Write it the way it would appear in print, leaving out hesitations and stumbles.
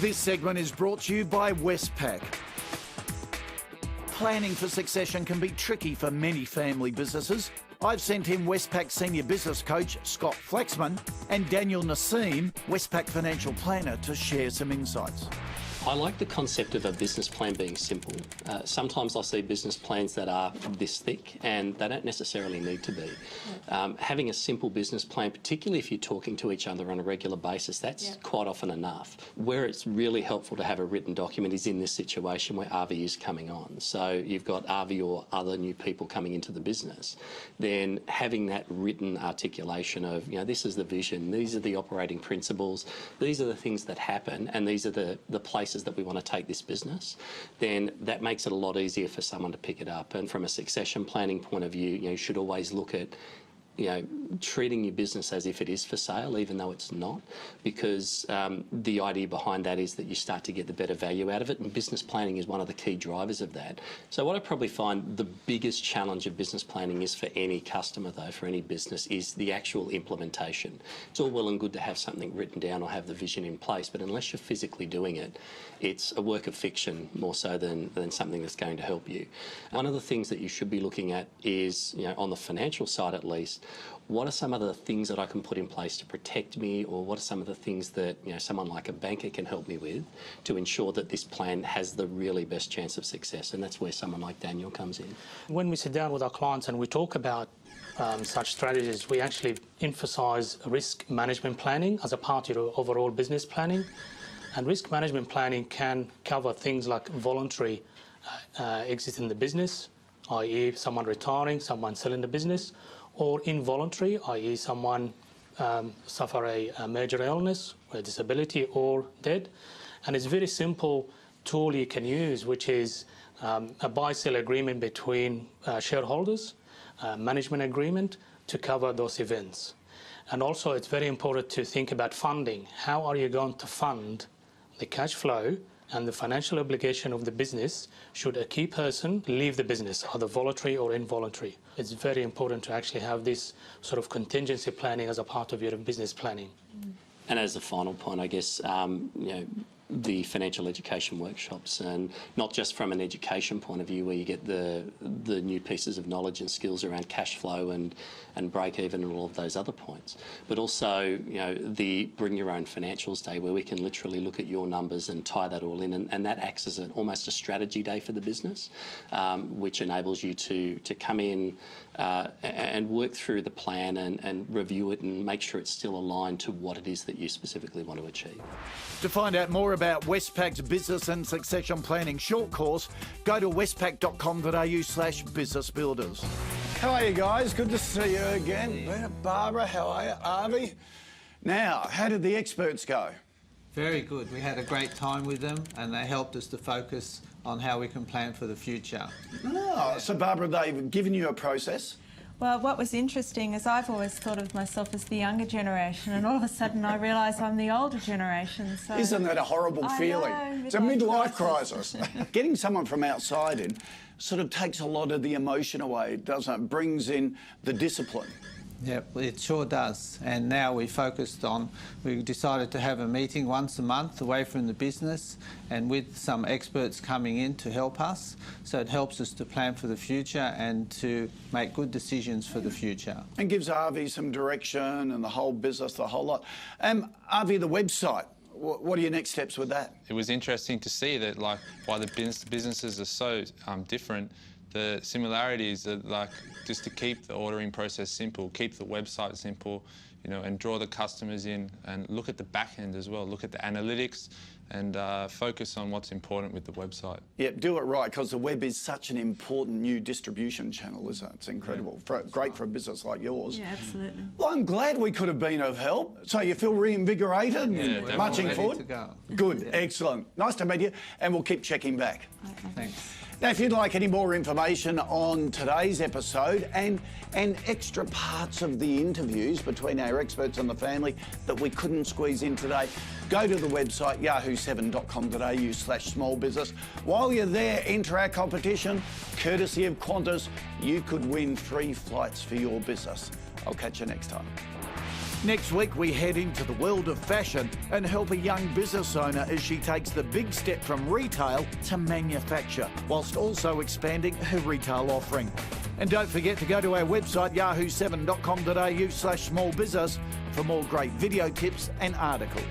This segment is brought to you by Westpac. Planning for succession can be tricky for many family businesses. I've sent in Westpac Senior Business Coach Scott Flaxman and Daniel Nesseim, Westpac Financial Planner, to share some insights. I like the concept of a business plan being simple. Sometimes I'll see business plans that are this thick and they don't necessarily need to be. Having a simple business plan, particularly if you're talking to each other on a regular basis, that's quite often enough. Where it's really helpful to have a written document is in this situation where RV is coming on. So you've got RV or other new people coming into the business. Then having that written articulation of, this is the vision, these are the operating principles, these are the things that happen, and these are the places that we want to take this business, then that makes it a lot easier for someone to pick it up. And from a succession planning point of view, you should always look at treating your business as if it is for sale, even though it's not, because the idea behind that is that you start to get the better value out of it, and business planning is one of the key drivers of that. So what I probably find the biggest challenge of business planning is for any customer, though, for any business, is the actual implementation. It's all well and good to have something written down or have the vision in place, but unless you're physically doing it, it's a work of fiction more so than something that's going to help you. One of the things that you should be looking at is, on the financial side at least, what are some of the things that I can put in place to protect me, or what are some of the things that someone like a banker can help me with to ensure that this plan has the really best chance of success? And that's where someone like Daniel comes in. When we sit down with our clients and we talk about such strategies, we actually emphasise risk management planning as a part of your overall business planning. And risk management planning can cover things like voluntary exit in the business, i.e. someone retiring, someone selling the business, or involuntary, i.e. someone suffer a major illness, a disability, or dead. And it's a very simple tool you can use, which is a buy-sell agreement between shareholders, management agreement to cover those events. And also it's very important to think about funding. How are you going to fund the cash flow and the financial obligation of the business should a key person leave the business, either voluntary or involuntary? It's very important to actually have this sort of contingency planning as a part of your business planning. And as a final point, I guess, the financial education workshops, and not just from an education point of view where you get the new pieces of knowledge and skills around cash flow and break even and all of those other points, but also the bring your own financials day where we can literally look at your numbers and tie that all in, and that acts as almost a strategy day for the business, which enables you to come in and work through the plan and review it and make sure it's still aligned to what it is that you specifically want to achieve. To find out more about Westpac's Business and Succession Planning short course, go to westpac.com.au/business builders. How are you guys? Good to see you again. Barbara, how are you? Arvi? Now, how did the experts go? Very good. We had a great time with them and they helped us to focus on how we can plan for the future. Oh, so Barbara, they've given you a process? Well, what was interesting is I've always thought of myself as the younger generation, and all of a sudden I realise I'm the older generation. So isn't that a horrible feeling? Know, it's a midlife crisis. Getting someone from outside in sort of takes a lot of the emotion away, doesn't it? Brings in the discipline. Yep, it sure does. And now we decided to have a meeting once a month away from the business and with some experts coming in to help us. So it helps us to plan for the future and to make good decisions for the future. And gives Arvi some direction and the whole business, the whole lot. Arvi, the website, what are your next steps with that? It was interesting to see that, why the businesses are so different. The similarities are just to keep the ordering process simple, keep the website simple, and draw the customers in and look at the back end as well, look at the analytics and focus on what's important with the website. Yeah, do it right, because the web is such an important new distribution channel, isn't it? It's incredible. Great for a business like yours. Yeah, absolutely. Well, I'm glad we could have been of help. So you feel reinvigorated and marching forward? Good, excellent. Nice to meet you, and we'll keep checking back. Okay. Thanks. Now, if you'd like any more information on today's episode and extra parts of the interviews between our experts and the family that we couldn't squeeze in today, go to the website yahoo7.com.au/small business. While you're there, enter our competition. Courtesy of Qantas, you could win 3 flights for your business. I'll catch you next time. Next week, we head into the world of fashion and help a young business owner as she takes the big step from retail to manufacture, whilst also expanding her retail offering. And don't forget to go to our website, yahoo7.com.au/small business for more great video tips and articles.